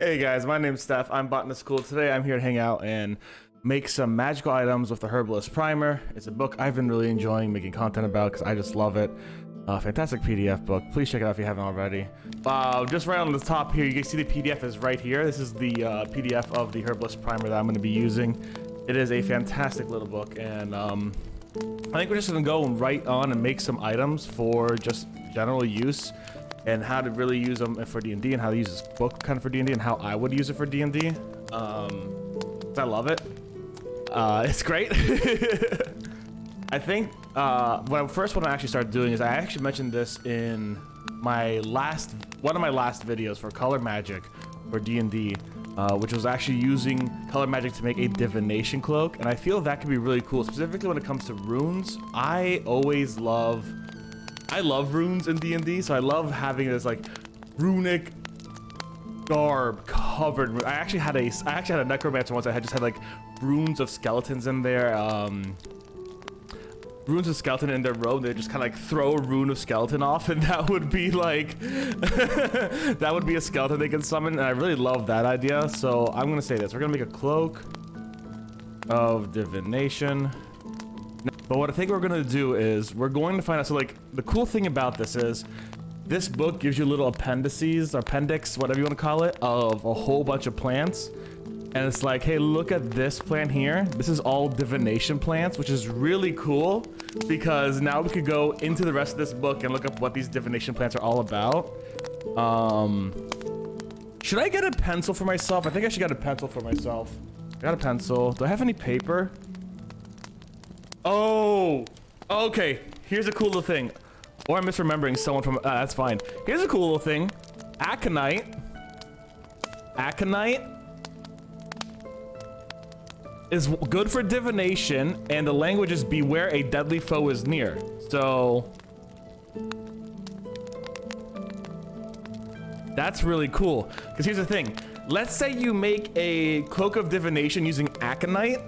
Hey guys, my name's Steph. I'm Botanist Cool. Today I'm here to hang out and make some magical items with the Herbalist Primer. It's a book I've been really enjoying making content about because I just love it. Fantastic PDF book. Please check it out if you haven't already. Just right on the top here, you can see the PDF is right here. This is the PDF of the Herbalist Primer that I'm going to be using. It is a fantastic little book, and I think we're just going to go right on and make some items for just general use, and how to really use them for D&D, and how to use this book kind of for D&D, and how I would use it for D&D. I love it. It's great. I think what I actually started doing is I actually mentioned this in my one of my last videos for color magic for D&D, which was actually using color magic to make a divination cloak, and I feel that could be really cool, specifically when it comes to runes. I love runes in D&D, so I love having this like runic garb covered. I actually had a necromancer once. I just had like runes of skeletons in there, runes of skeleton in their robe. They just kind of like throw a rune of skeleton off, and that would be like that would be a skeleton they can summon, and I really love that idea. So I'm gonna say this: we're gonna make a cloak of divination. But what I think we're gonna do is we're going to find out. So like the cool thing about this is this book gives you little appendices, appendix, whatever you want to call it, of a whole bunch of plants. And it's like, hey, look at this plant here. This is all divination plants, which is really cool because now we could go into the rest of this book and look up what these divination plants are all about. Should I get a pencil for myself? I think I should get a pencil for myself. I got a pencil. Do I have any paper? Oh, okay. Here's a cool little thing. Or I'm misremembering someone from, that's fine. Here's a cool little thing. Aconite. Aconite is good for divination, and the language is beware a deadly foe is near. So that's really cool. Because here's the thing. Let's say you make a Cloak of Divination using Aconite.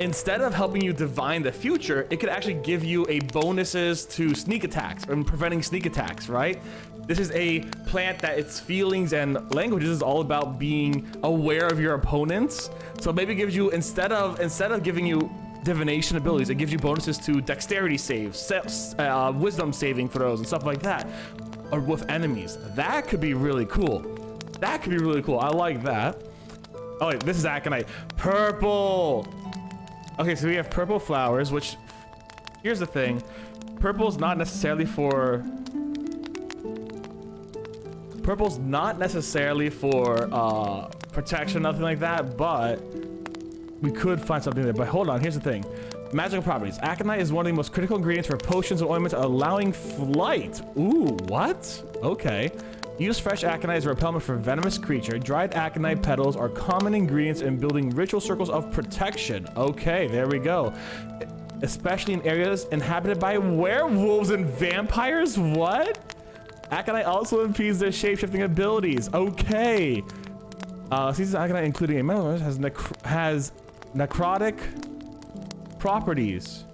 Instead of helping you divine the future, it could actually give you a bonuses to sneak attacks and preventing sneak attacks, right? This is a plant that its feelings and languages is all about being aware of your opponents. So maybe it gives you, instead of giving you divination abilities, it gives you bonuses to dexterity saves, wisdom saving throws, and stuff like that, or with enemies. That could be really cool. That could be really cool. I like that. Oh wait, this is Aconite. Purple. Okay, so we have purple flowers, which, here's the thing. Purple's not necessarily for protection, nothing like that, but we could find something there. But hold on, here's the thing. Magical properties. Aconite is one of the most critical ingredients for potions and ointments, allowing flight. Ooh, what? Okay. Use fresh aconite as a repellent for venomous creature. Dried aconite petals are common ingredients in building ritual circles of protection. Okay, there we go. Especially in areas inhabited by werewolves and vampires. What? Aconite also impedes their shape-shifting abilities. Okay. Seasoned aconite, including a metal, has necrotic properties,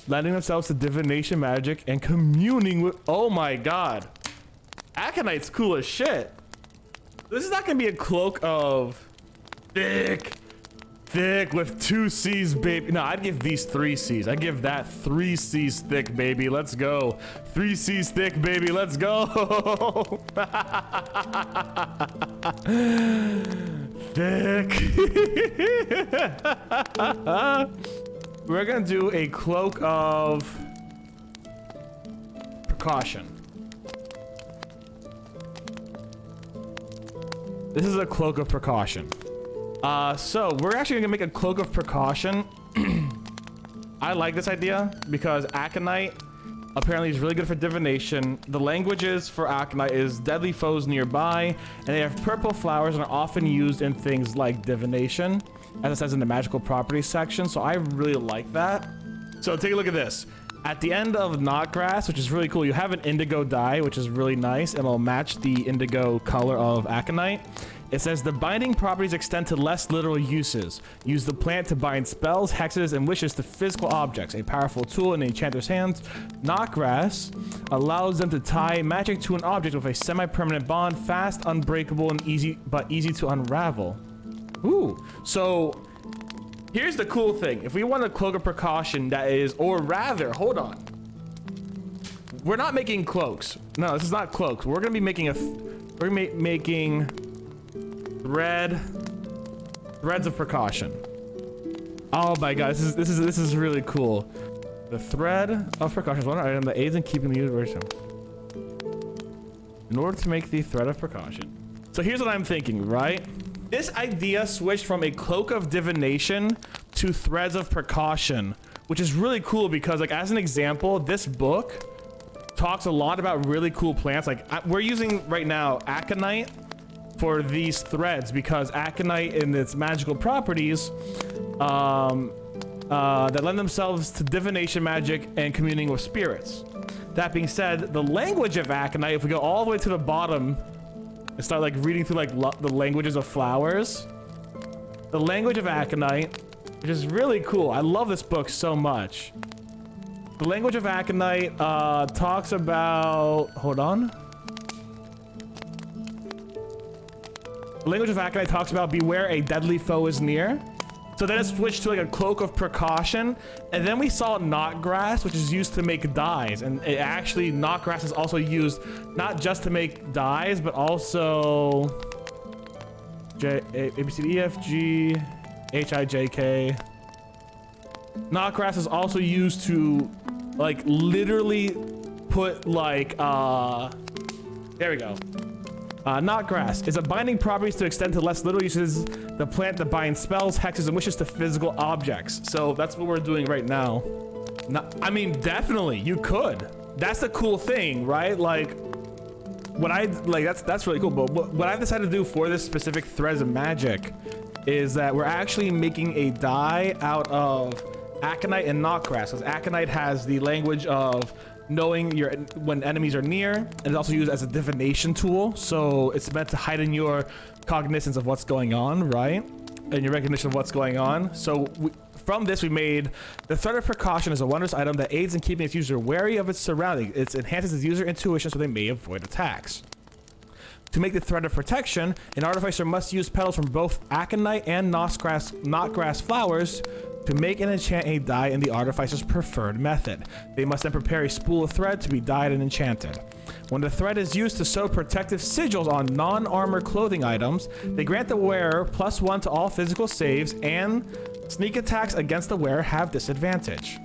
lending themselves to divination magic and communing with. Oh my god. Aconite's cool as shit. This is not gonna be a cloak of thick with 2 C's, baby. No, I'd give these 3 C's. I'd give that 3 C's thick, baby. Let's go. 3 C's thick, baby. Let's go. Thick. We're gonna do a Cloak of Precaution. This is a Cloak of Precaution. So we're actually gonna make a Cloak of Precaution. I like this idea because Aconite apparently is really good for divination. The languages for Aconite is deadly foes nearby, and they have purple flowers and are often used in things like divination, as it says in the magical properties section. So I really like that. So take a look at this. At the end of Knotgrass, which is really cool, you have an indigo dye, which is really nice, and it'll match the indigo color of Aconite. It says the binding properties extend to less literal uses. Use the plant to bind spells, hexes, and wishes to physical objects. A powerful tool in the enchanter's hands. Knotgrass allows them to tie magic to an object with a semi-permanent bond, fast, unbreakable, and easy to unravel. Ooh, so here's the cool thing. If we want a Cloak of Precaution that is, or rather, hold on. We're not making cloaks. No, this is not cloaks. We're gonna be making making threads of precaution. Oh my god, this is really cool. The thread of precaution is one item that aids in keeping the universe in order to make the thread of precaution. So here's what I'm thinking, right? This idea switched from a Cloak of Divination to Threads of Precaution, which is really cool because, like, as an example, this book talks a lot about really cool plants. Like, we're using right now Aconite for these threads because Aconite and its magical properties that lend themselves to divination magic and communing with spirits. That being said, the language of Aconite, if we go all the way to the bottom and start like reading through like the languages of flowers, the language of Aconite, which is really cool. I love this book so much. The language of Aconite talks about, hold on. The language of Aconite talks about beware a deadly foe is near. So then it switched to like a Cloak of Precaution, and then we saw Knotgrass, which is used to make dyes, and it actually Knotgrass is also used not just to make dyes, but also A, B, C, D, E, F, G, H, I, J, K. Knotgrass is also used to like literally put like there we go. Knotgrass is a binding properties to extend to less literal uses. The plant that binds spells, hexes, and wishes to physical objects. So that's what we're doing right now. I mean, definitely you could. That's the cool thing, right? Like, what I like that's really cool. But what I've decided to do for this specific Threads of Magic is that we're actually making a dye out of Aconite and Knotgrass, because Aconite has the language of knowing when enemies are near, and it's also used as a divination tool, so it's meant to heighten your cognizance of what's going on, right? And your recognition of what's going on. So from this we made the Thread of Precaution is a wondrous item that aids in keeping its user wary of its surroundings. It enhances its user intuition so they may avoid attacks. To make the Thread of Protection, an artificer must use petals from both Aconite and Knotgrass flowers to make and enchant a dye in the artificer's preferred method. They must then prepare a spool of thread to be dyed and enchanted. When the thread is used to sew protective sigils on non-armor clothing items, they grant the wearer +1 to all physical saves, and sneak attacks against the wearer have disadvantage.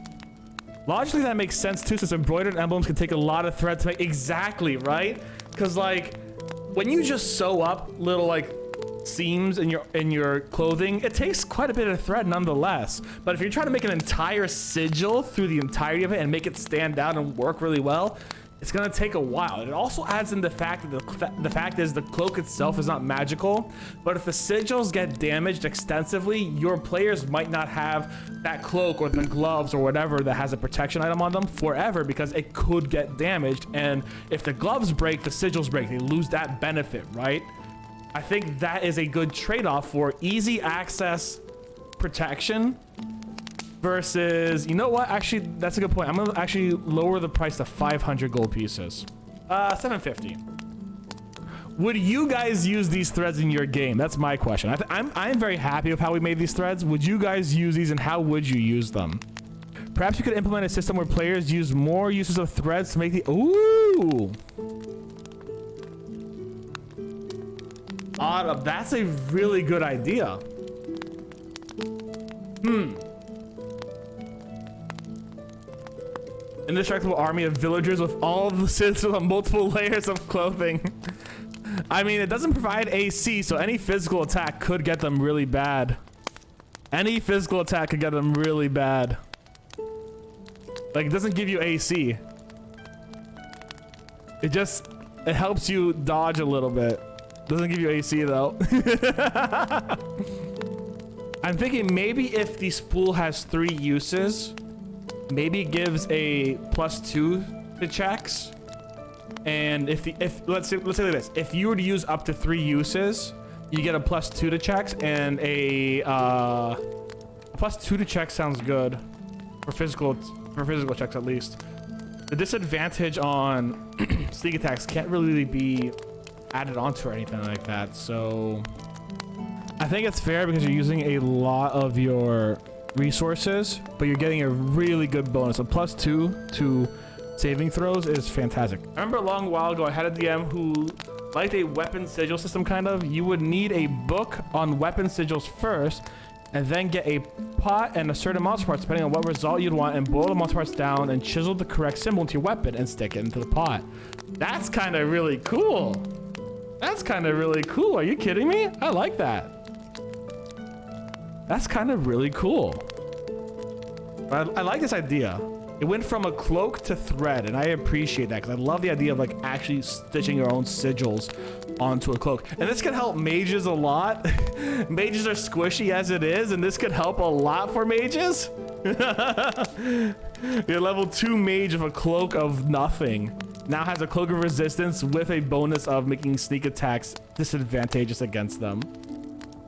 Logically, that makes sense too, since embroidered emblems can take a lot of thread to make. Exactly, right? Because like, when you just sew up little like seams in your clothing, it takes quite a bit of thread nonetheless. But if you're trying to make an entire sigil through the entirety of it and make it stand out and work really well, it's gonna take a while. And it also adds in the fact that the fact is the cloak itself is not magical, but if the sigils get damaged extensively, your players might not have that cloak or the gloves or whatever that has a protection item on them forever, because it could get damaged. And if the gloves break, the sigils break, they lose that benefit, right? I think that is a good trade-off for easy access protection versus, you know what? Actually, that's a good point. I'm gonna actually lower the price to 500 gold pieces. 750. Would you guys use these threads in your game? That's my question. I'm very happy with how we made these threads. Would you guys use these, and how would you use them? Perhaps you could implement a system where players use more uses of threads to make the... Ooh! That's a really good idea. Indestructible army of villagers with all the citizens on multiple layers of clothing. I mean, it doesn't provide AC, so any physical attack could get them really bad. Any physical attack could get them really bad. Like, it doesn't give you AC. It helps you dodge a little bit. Doesn't give you AC though. I'm thinking maybe if the spool has 3 uses, maybe gives a +2 to checks. And if let's say like this, if you were to use up to 3 uses, you get a +2 to checks, and a +2 to checks sounds good for physical checks at least. The disadvantage on sneak attacks can't really be added onto or anything like that, so I think it's fair because you're using a lot of your resources, but you're getting a really good bonus. A +2 to saving throws is fantastic. I remember a long while ago I had a DM who liked a weapon sigil system, kind of. You would need a book on weapon sigils first, and then get a pot and a certain monster parts depending on what result you'd want, and boil the monster parts down and chisel the correct symbol into your weapon and stick it into the pot. That's kind of really cool. That's kind of really cool. Are you kidding me? I like that. That's kind of really cool. I like this idea. It went from a cloak to thread, and I appreciate that because I love the idea of like actually stitching your own sigils onto a cloak. And this can help mages a lot. Mages are squishy as it is, and this could help a lot for mages. Your level 2 mage of a cloak of nothing now has a cloak of resistance with a bonus of making sneak attacks disadvantageous against them.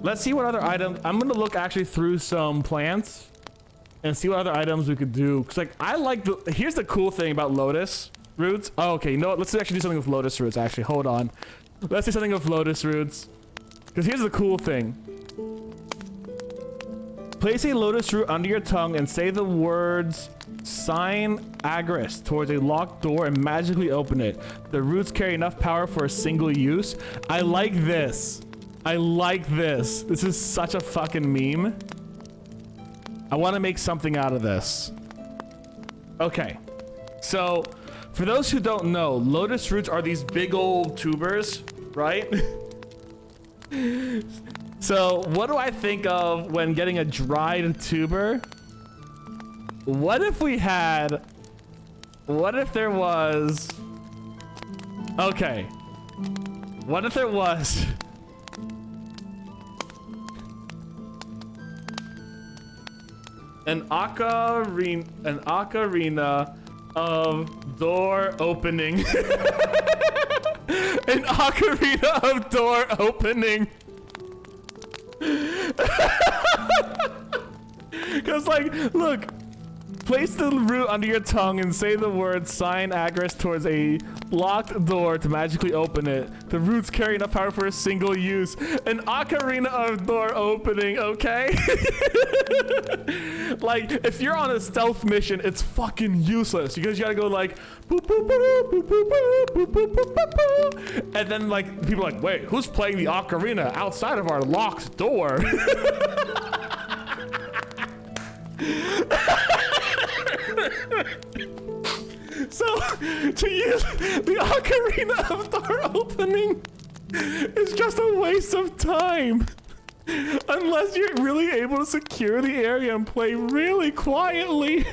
Let's see what other items. I'm gonna look actually through some plants and see what other items we could do. Cause like I like here's the cool thing about Lotus Roots. Oh, okay, you know what? Let's actually do something with Lotus Roots. Actually, hold on. Let's do something with Lotus Roots. Cause here's the cool thing. Place a lotus root under your tongue and say the words sign Agris towards a locked door and magically open it. The roots carry enough power for a single use. I like this. I like this. This is such a fucking meme. I want to make something out of this. Okay. So, for those who don't know, lotus roots are these big old tubers, right? So, what do I think of when getting a dried tuber? What if we had... What if there was... Okay. What if there was... An ocarina of door opening. An ocarina of door opening. Cause like, look, place the root under your tongue and say the word sign Agris towards a locked door to magically open it. The roots carry enough power for a single use. An ocarina of door opening, okay? Like, if you're on a stealth mission, it's fucking useless because you gotta go like, boop, boop, boop, boop, boop, boop, boop, boop, boop, boop. And then like, people are like, wait, who's playing the ocarina outside of our locked door? So, to use the ocarina of door opening is just a waste of time. Unless you're really able to secure the area and play really quietly.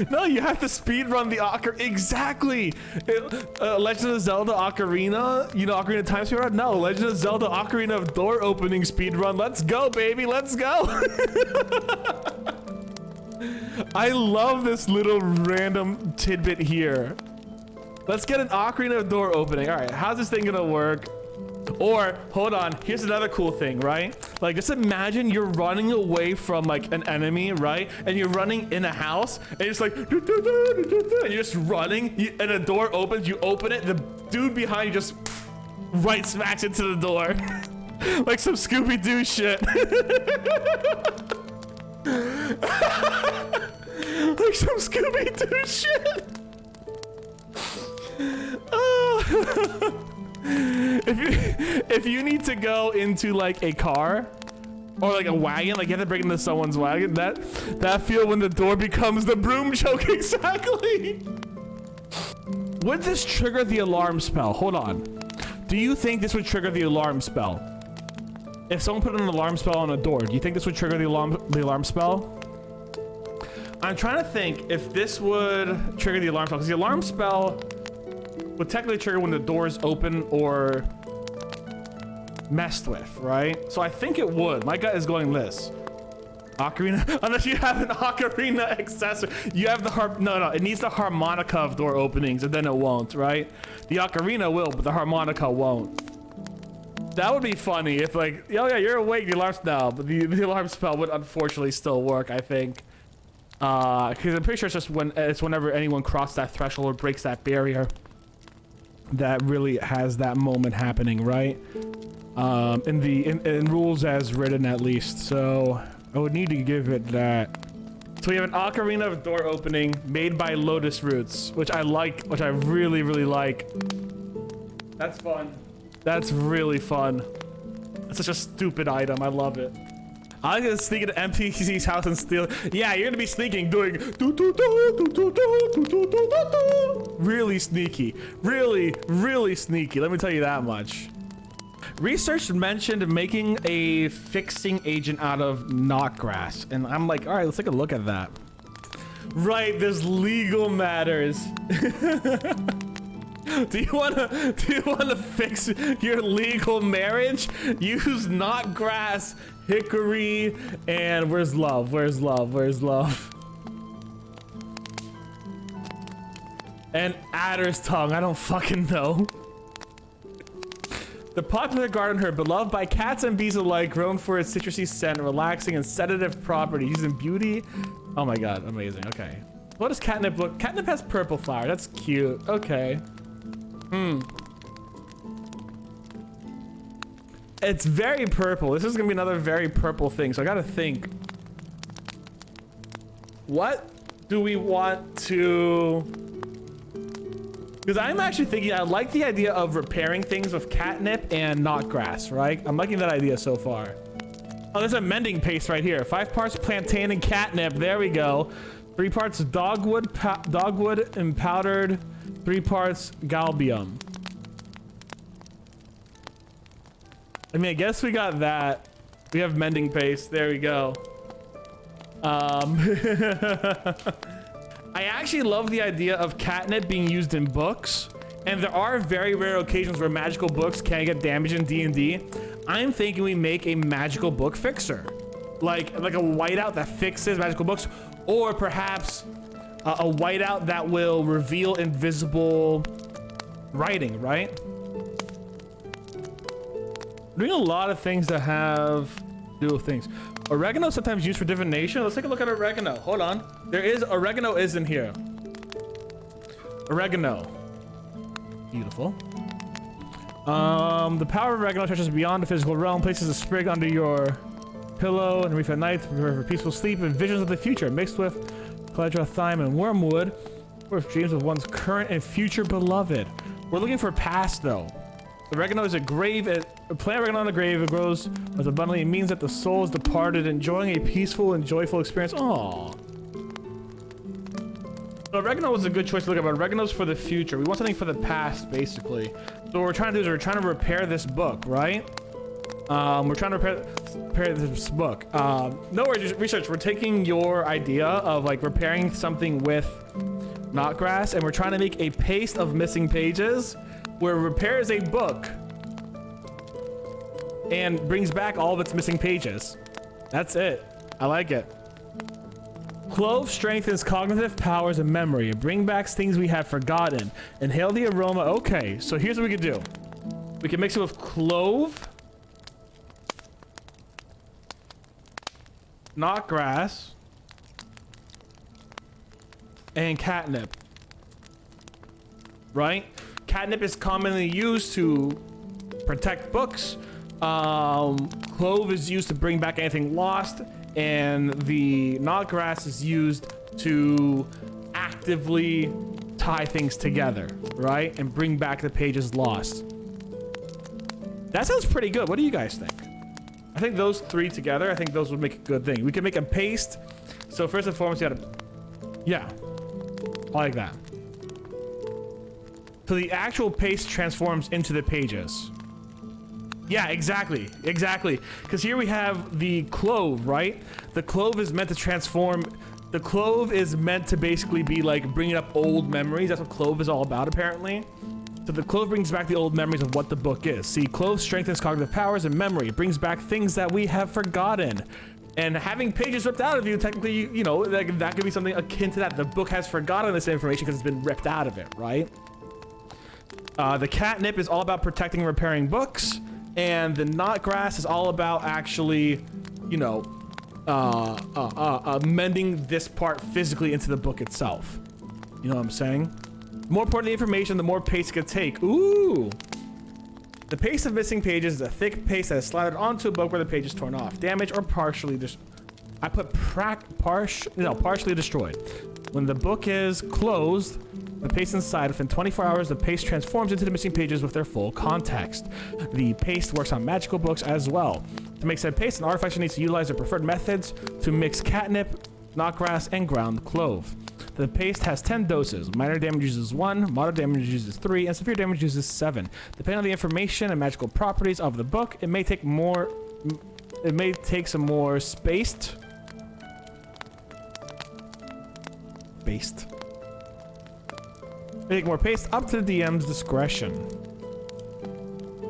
No, you have to speedrun the ocarina. Exactly. Legend of Zelda Ocarina, you know, Ocarina of Time speedrun? No, Legend of Zelda Ocarina of Door opening speedrun. Let's go, baby. Let's go. I love this little random tidbit here. Let's get an Ocarina of Door opening. All right, how's this thing gonna work? Or, hold on, here's another cool thing, right? Like, just imagine you're running away from, like, an enemy, right? And you're running in a house, and you're just like, and you're just running, and a door opens, you open it, the dude behind you just right smacks into the door. Like some Scooby-Doo shit. Like some Scooby-Doo shit. Oh. If you need to go into like a car or like a wagon, like you have to break into someone's wagon, that feel when the door becomes the broom choke. Exactly. Would this trigger the alarm spell? Hold on. Do you think this would trigger the alarm spell? If someone put an alarm spell on a door, do you think this would trigger the alarm spell? I'm trying to think if this would trigger the alarm spell, because the alarm spell would technically trigger when the door is open or messed with, right? So I think it would. My gut is going this. Ocarina, unless you have an ocarina accessory. You have the no, it needs the harmonica of door openings, and then it won't, right? The ocarina will, but the harmonica won't. That would be funny if, like, oh yeah, you're awake, the alarm's now, but the alarm spell would unfortunately still work, I think. Because I'm pretty sure it's whenever anyone crosses that threshold or breaks that barrier that really has that moment happening, right? In rules as written, at least. So I would need to give it that. So we have an ocarina of door opening made by Lotus Roots, which I like, which I really, really like. That's fun. That's really fun. It's such a stupid item. I love it. I'm gonna sneak into NPC's house and steal. Yeah, you're gonna be sneaking, doing really sneaky, really sneaky. Let me tell you that much. Research mentioned making a fixing agent out of knotgrass, and I'm like, all right, let's take a look at that. Right, there's legal matters. Do you wanna fix your legal marriage? Use knotgrass, hickory, and where's love? Where's love? Where's love? And adder's tongue. I don't fucking know. The popular garden herb, beloved by cats and bees alike, grown for its citrusy scent, relaxing and sedative properties, using beauty. Oh my god, amazing. Okay. What does catnip look? Catnip has purple flower. That's cute. Okay. It's very purple. This is gonna be another very purple thing, so I gotta think. What do we want to... Because I'm actually thinking, I like the idea of repairing things with catnip and knotgrass, right? I'm liking that idea so far. Oh, there's a mending paste right here. 5 parts plantain and catnip. There we go. 3 parts dogwood and powdered. 3 parts galbium. I mean, I guess we got that. We have mending paste. There we go. I actually love the idea of catnip being used in books, and there are very rare occasions where magical books can get damaged in D&D. I'm thinking we make a magical book fixer, like a whiteout that fixes magical books, or perhaps a whiteout that will reveal invisible writing, right? We're doing a lot of things that have to do with things. Oregano sometimes used for divination. Let's take a look at oregano. Hold on. Oregano is in here. Oregano. Beautiful. The power of oregano stretches beyond the physical realm, places a sprig under your pillow and reef at night for peaceful sleep and visions of the future, mixed with caledra, thyme, and wormwood, or dreams of one's current and future beloved. We're looking for past, though. Oregano is a plant oregano in the grave. It grows as abundantly. It means that the soul is departed, enjoying a peaceful and joyful experience. Aww. So oregano was a good choice to look at, but oregano's for the future. We want something for the past, basically. So what we're trying to do is we're trying to repair this book, right? We're trying to repair this book. No worries, research. We're taking your idea of like repairing something with knotgrass, and we're trying to make a paste of missing pages where it repairs a book and brings back all of its missing pages. That's it. I like it. Clove strengthens cognitive powers and memory. Bring back things we have forgotten. Inhale the aroma. Okay, so here's what we could do. We can mix it with clove, knotgrass, and catnip. Right? Catnip is commonly used to protect books. Clove is used to bring back anything lost, and the knotgrass is used to actively tie things together, right? And bring back the pages lost. That sounds pretty good. What do you guys think? I think those 3 together, I think those would make a good thing. We can make a paste. So first and foremost, you gotta, yeah, I like that. So the actual paste transforms into the pages. Yeah, exactly. Because here we have the clove, right? The clove is meant to transform. The clove is meant to basically be like bringing up old memories. That's what clove is all about, apparently. So the clove brings back the old memories of what the book is. See, clove strengthens cognitive powers and memory. It brings back things that we have forgotten. And having pages ripped out of you, technically, you know, that could be something akin to that. The book has forgotten this information because it's been ripped out of it, right? The catnip is all about protecting and repairing books, and the knotgrass is all about actually, you know, mending this part physically into the book itself. You know what I'm saying? The more important the information, the more paste it could take. Ooh! The paste of missing pages is a thick paste that is slathered onto a book where the page is torn off, damaged, or partially partially destroyed. When the book is closed, the paste inside, within 24 hours, the paste transforms into the missing pages with their full context. The paste works on magical books as well. To make said paste, an artificer needs to utilize their preferred methods to mix catnip, knotgrass, and ground clove. The paste has 10 doses. Minor damage uses 1, moderate damage uses 3, and severe damage uses 7. Depending on the information and magical properties of the book, it may take some more spaced. Make more paste up to the DM's discretion.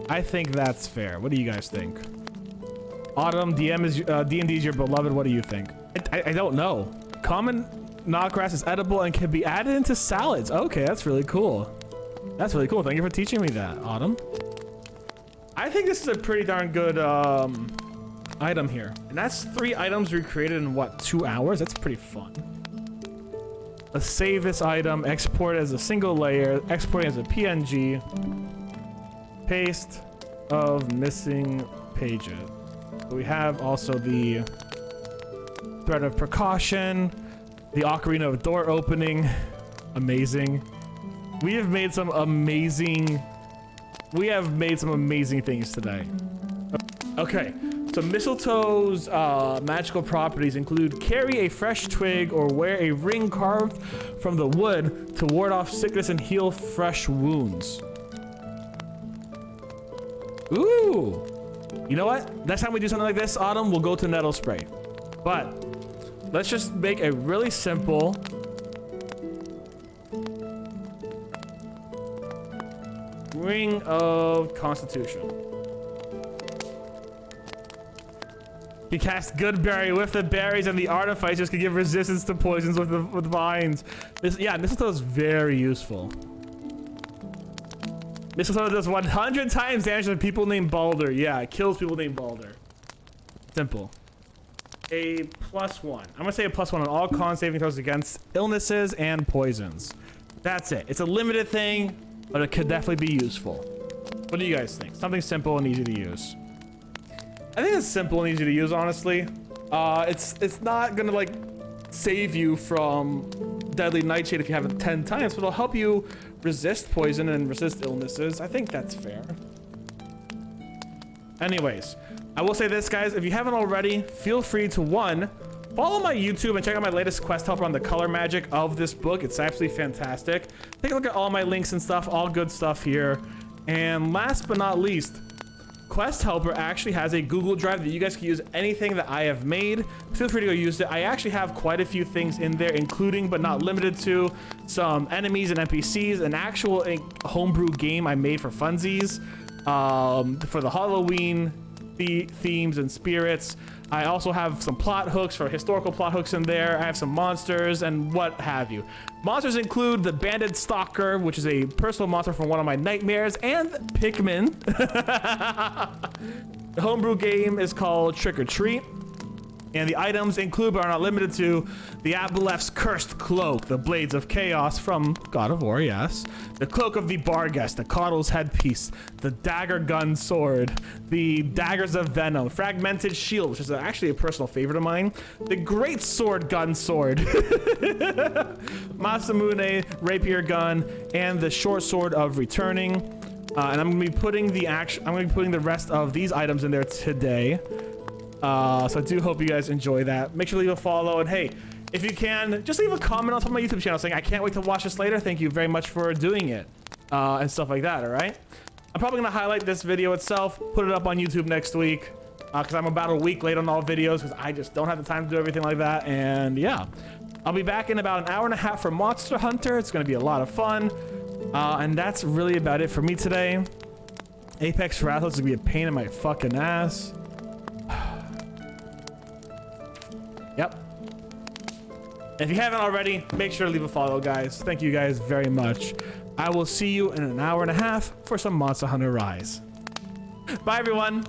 I think that's fair. What do you guys think? Autumn, D&D is your beloved. What do you think? I don't know. Common knotgrass is edible and can be added into salads. Okay, that's really cool. That's really cool. Thank you for teaching me that, Autumn. I think this is a pretty darn good item here. And that's 3 items recreated in what, 2 hours? That's pretty fun. Let's save this item, export it as a single layer, export it as a PNG. Paste of missing pages. So we have also the thread of precaution, the Ocarina of door opening. Amazing. We have made some amazing things today. Okay, so mistletoe's magical properties include carry a fresh twig or wear a ring carved from the wood to ward off sickness and heal fresh wounds. Ooh. You know what? Next time we do something like this, Autumn, we'll go to nettle spray. But let's just make a really simple ring of constitution. You cast good berry with the berries, and the artificers can give resistance to poisons with the vines. Mistletoe is very useful. Mistletoe does 100 times damage to people named Balder. Yeah, it kills people named Balder. Simple. A +1. I'm gonna say a +1 on all con saving throws against illnesses and poisons. That's it. It's a limited thing, but it could definitely be useful. What do you guys think? Something simple and easy to use. I think it's simple and easy to use, honestly. It's not gonna like save you from deadly nightshade if you have it 10 times, but it'll help you resist poison and resist illnesses. I think that's fair. Anyways, I will say this, guys, if you haven't already, feel free to follow my YouTube and check out my latest quest helper on the color magic of this book. It's actually fantastic. Take a look at all my links and stuff, all good stuff here. And last but not least, Quest Helper actually has a Google Drive that you guys can use anything that I have made. Feel free to go use it. I actually have quite a few things in there, including but not limited to some enemies and NPCs, an actual homebrew game I made for funsies, for the Halloween themes and spirits. I also have some plot hooks for historical plot hooks in there. I have some monsters and what have you. Monsters include the Banded Stalker, which is a personal monster from one of my nightmares, and Pikmin. The homebrew game is called Trick or Treat. And the items include, but are not limited to, the Aboleth's Cursed Cloak, the Blades of Chaos from God of War, yes. The Cloak of the Barghest, the Coddle's Headpiece, the Dagger Gun Sword, the Daggers of Venom, Fragmented Shield, which is actually a personal favorite of mine, the Great Sword Gun Sword, Masamune Rapier Gun, and the Short Sword of Returning. And I'm gonna be putting the rest of these items in there today. So I do hope you guys enjoy that. Make sure to leave a follow, and hey, if you can, just leave a comment on top of my YouTube channel saying I can't wait to watch this later. Thank you very much for doing it, and stuff like that. All right, I'm probably gonna highlight this video itself, put it up on YouTube next week, because I'm about a week late on all videos because I just don't have the time to do everything like that. And yeah, I'll be back in about an hour and a half for Monster Hunter. It's gonna be a lot of fun, and that's really about it for me today. Apex Wrathos is gonna be a pain in my fucking ass. Yep. If you haven't already, make sure to leave a follow, guys. Thank you guys very much. I will see you in an hour and a half for some Monster Hunter Rise. Bye, everyone.